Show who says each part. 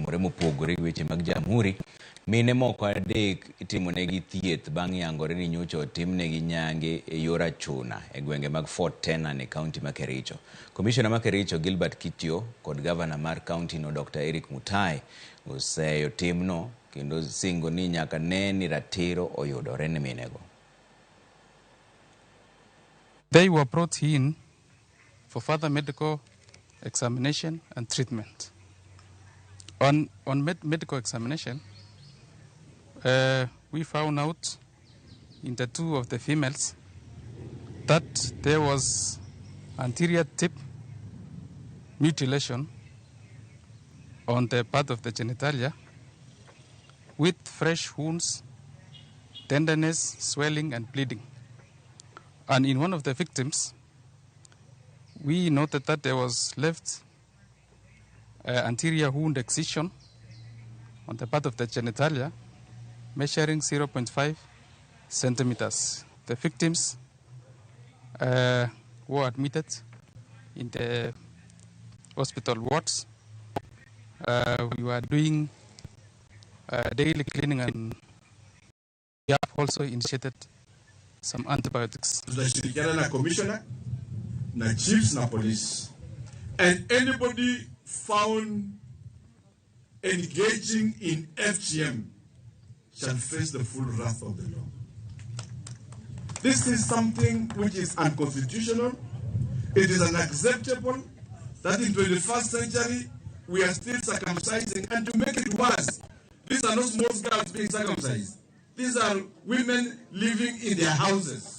Speaker 1: motimore mopogore gi weche mag jamhuri. Mine moko adek itimonegi thieth bang' yangore ni nyocha otimnegi nyange e yor achuna e gwenge mag Fort Tenan e kaunti ma Kericho. Commissioner ma Kericho Gilbert Kitio kod Governor mar kaunti no Dr. Eric Mutai oseyo timno kendo singo ni nyaka ne ni ratiro oyudore ne minego.
Speaker 2: They were brought in for further medical examination and treatment. On medical examination, we found out in the two of the females that there was anterior tip mutilation on the part of the genitalia with fresh wounds, tenderness, swelling, and bleeding. And in one of the victims, we noted that there was left anterior wound excision on the part of the genitalia measuring 0.5 centimeters. The victims were admitted in the hospital wards. We were doing daily cleaning, and we have also initiated some antibiotics.
Speaker 3: Tunashirikiana na commissioner, na chiefs, na police, and anybody found engaging in FGM shall face the full wrath of the law. This is something which is unconstitutional. It is unacceptable that in 21st century we are still circumcising, and to make it worse, these are not small girls being circumcised. These are women living in their houses.